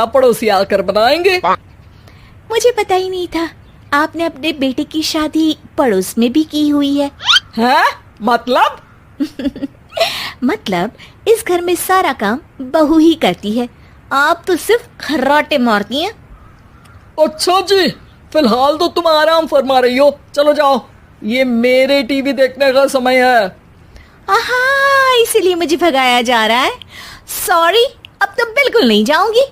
पड़ोसी आकर बनाएंगे। मुझे पता ही नहीं था आपने अपने बेटे की शादी पड़ोस में भी की हुई है। हैं? मतलब? मतलब इस घर में सारा काम बहू ही करती है, आप तो सिर्फ खर्राटे मारती हैं। अच्छा जी, फिलहाल तो तुम आराम फरमा रही हो, चलो जाओ, ये मेरे टीवी देखने का समय है। आहा, इसीलिए मुझे भगाया जा रहा है। सॉरी, अब तो बिल्कुल नहीं जाऊंगी।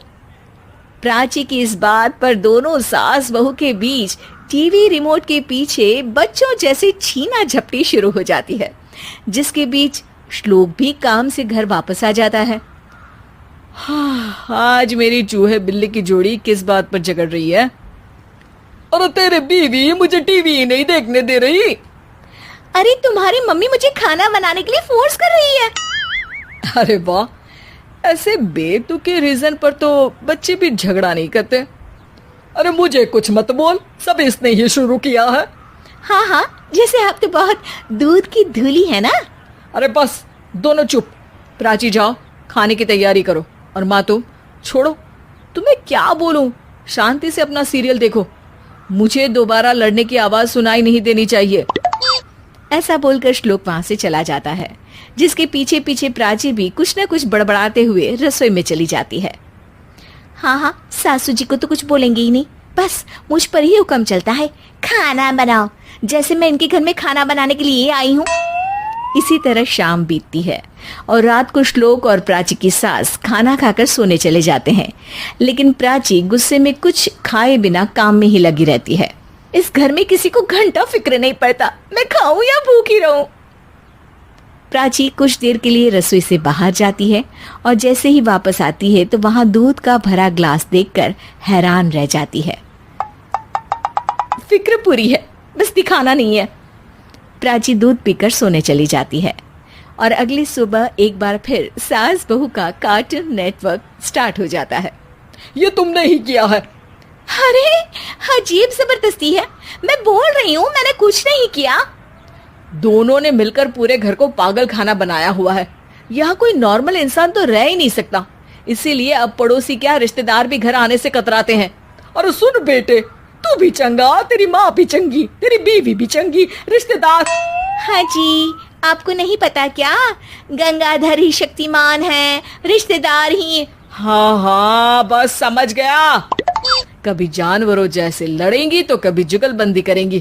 प्राची की इस बात पर दोनों सास बहू के बीच टीवी रिमोट के पीछे बच्चों जैसे छीना झपटी शुरू हो जाती है, जिसके बीच श्लोक भी काम से घर वापस आ जाता है। आज मेरी चूहे बिल्ली की जोड़ी किस बात पर झगड़ रही है? अरे तेरे बीवी मुझे टीवी नहीं देखने दे रही। अरे तुम्हारी मम्मी मुझे खाना बनाने के लिए फोर्स कर रही है। अरे वाह, ऐसे बेतुके रीजन पर तो बच्चे भी झगड़ा नहीं करते। अरे मुझे कुछ मत बोल, सब इसने ही शुरू किया है। हाँ हाँ, जैसे आप तो बहुत दूध की धूली है ना। अरे बस, दोनों चुप। प्राची जाओ, खाने की तैयारी करो। और माँ तुम छोड़ो, तुम्हें क्या बोलूं, शांति से अपना सीरियल देखो, मुझे दोबारा लड़ने की आवाज सुनाई नहीं देनी चाहिए। ऐसा बोलकर श्लोक वहां से चला जाता है, जिसके पीछे पीछे प्राची भी कुछ न कुछ बड़बड़ाते हुए रसोई में चली जाती है। हाँ हाँ, सासू जी को तो कुछ बोलेंगे ही नहीं, बस मुझ पर ही हुक्म चलता है, खाना बनाओ, जैसे मैं इनके घर में खाना बनाने के लिए आई हूँ। इसी तरह शाम बीतती है और रात को श्लोक और प्राची की सास खाना खाकर सोने चले जाते हैं, लेकिन प्राची गुस्से में कुछ खाए बिना काम में ही लगी रहती है। इस घर में किसी को घंटा फिक्र नहीं पड़ता, मैं खाऊं या भूखी रहूं। प्राची कुछ देर के लिए रसोई से बाहर जाती है और जैसे ही वापस आती है तो वहां दूध का भरा ग्लास देखकर हैरान रह जाती है। फिक्र पूरी है, बस दिखाना नहीं है। प्राची दूध पीकर सोने चली जाती है और अगली सुबह एक बार फिर सास बहू का कार्टून नेटवर्क स्टार्ट हो जाता है। ये तुमने ही किया है। अरे अजीब जबरदस्ती है, मैं बोल रही हूँ मैंने कुछ नहीं किया। दोनों ने मिलकर पूरे घर को पागल खाना बनाया हुआ है। यहाँ कोई नॉर्मल इंसान तो रह ही नहीं सकता, इसीलिए अब पड़ोसी क्या रिश्तेदार भी घर आने से कतराते हैं। और सुन बेटे, तू भी चंगा, तेरी माँ भी चंगी, तेरी बीवी भी चंगी, रिश्तेदार। हाँ जी, आपको नहीं पता क्या, गंगाधर ही शक्तिमान है, रिश्तेदार ही। हाँ हाँ, बस समझ गया। कभी जानवरों जैसे लड़ेंगी तो कभी जुगलबंदी करेंगी।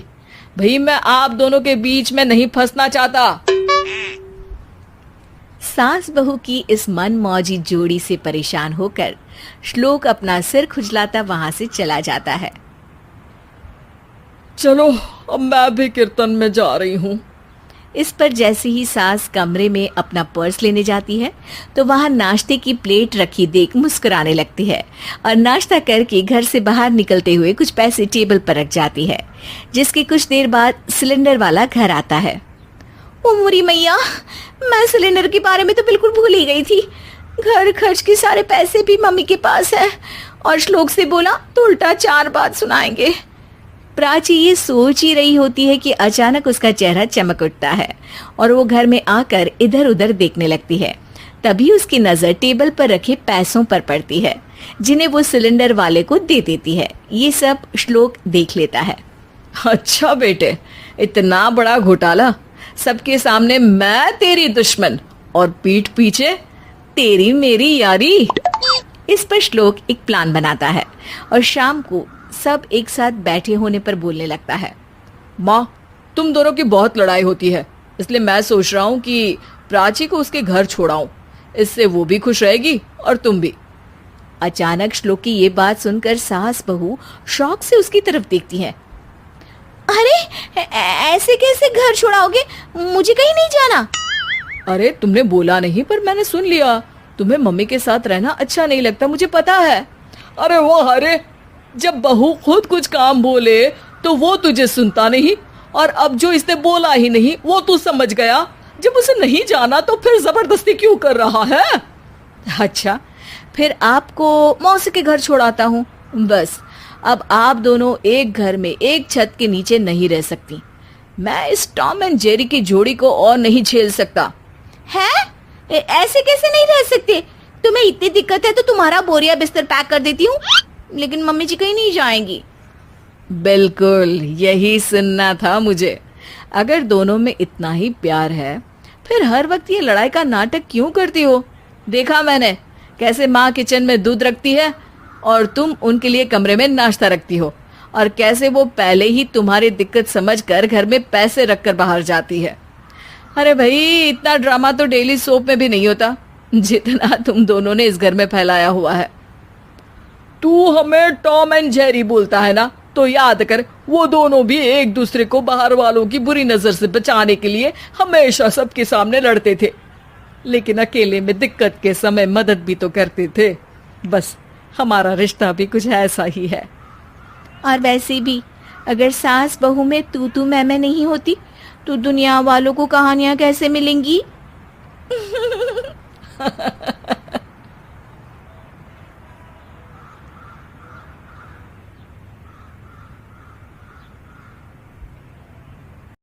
भाई मैं आप दोनों के बीच में नहीं फंसना चाहता। सास बहू की इस मनमौजी जोड़ी से परेशान होकर श्लोक अपना सिर खुजलाता वहां से चला जाता है। चलो अब मैं भी कीर्तन में जा रही हूँ। इस पर जैसे ही सास कमरे में अपना पर्स लेने जाती है तो वहां नाश्ते की प्लेट रखी देख मुस्कुराने लगती है और नाश्ता करके घर से बाहर निकलते हुए कुछ पैसे टेबल पर रख जाती है, जिसके कुछ देर बाद सिलेंडर वाला घर आता है। ओ मुरी मैया, मैं सिलेंडर के बारे में तो बिल्कुल भूल ही गई थी। घर खर्च के सारे पैसे भी मम्मी के पास है और श्लोक से बोला तो उल्टा 4 बात सुनाएंगे। प्राची ये सोच ही रही होती है कि अचानक उसका चेहरा चमक उठता है और वो घर में आकर इधर उधर देखने लगती है। तभी उसकी नजर टेबल पर रखे पैसों पर पड़ती है, जिन्हें वो सिलेंडर वाले को दे देती है। ये सब श्लोक देख लेता है। अच्छा बेटे, इतना बड़ा घोटाला, सबके सामने मैं तेरी दुश्मन और पीठ पीछे तेरी मेरी यारी। इस पर श्लोक एक प्लान बनाता है और शाम को सब एक साथ बैठे होने पर बोलने लगता है। माँ, तुम दोनों की बहुत लड़ाई होती है, इसलिए मैं सोच रहा हूँ कि प्राची को उसके घर छोड़ाऊं, इससे वो भी खुश रहेगी और तुम भी। अचानक श्लोक की ये बात सुनकर सास बहू शौक से उसकी तरफ देखती हैं। अरे ऐसे कैसे घर छोड़ाओगे, मुझे कहीं नहीं जाना। अरे तुमने बोला नहीं पर मैंने सुन लिया, तुम्हें मम्मी के साथ रहना अच्छा नहीं लगता, मुझे पता है। अरे वो अरे, जब बहू खुद कुछ काम बोले तो वो तुझे सुनता नहीं, और अब जो इसने बोला ही नहीं वो तू समझ गया। जब उसे नहीं जाना तो फिर जबरदस्ती क्यों कर रहा है? अच्छा, फिर आपको मौसी के घर छोड़ाता हूँ। बस अब आप दोनों एक घर में एक छत के नीचे नहीं रह सकती। मैं इस टॉम एंड जेरी की जोड़ी को और नहीं झेल सकता। है? ऐसे कैसे नहीं रह सकते? तुम्हें इतनी दिक्कत है तो तुम्हारा बोरिया बिस्तर पैक कर देती हूँ, लेकिन मम्मी जी कहीं नहीं जाएंगी। बिल्कुल यही सुनना था मुझे। अगर दोनों में इतना ही प्यार है फिर हर वक्त ये लड़ाई का नाटक क्यों करती हो? देखा मैंने कैसे माँ किचन में दूध रखती है और तुम उनके लिए कमरे में नाश्ता रखती हो, और कैसे वो पहले ही तुम्हारी दिक्कत समझकर घर में पैसे रखकर बाहर जाती है। अरे भाई, इतना ड्रामा तो डेली सोप में भी नहीं होता जितना तुम दोनों ने इस घर में फैलाया हुआ है। तू हमें टॉम एंड जेरी बोलता है ना, तो याद कर वो दोनों भी एक दूसरे को बाहर वालों की बुरी नजर से बचाने के लिए हमेशा सबके सामने लड़ते थे, लेकिन अकेले में दिक्कत के समय मदद भी तो करते थे। बस हमारा रिश्ता भी कुछ ऐसा ही है। और वैसे भी अगर सास बहू में तू मैं नहीं होती तो दुनिया वालों को कहानियां कैसे मिलेंगी?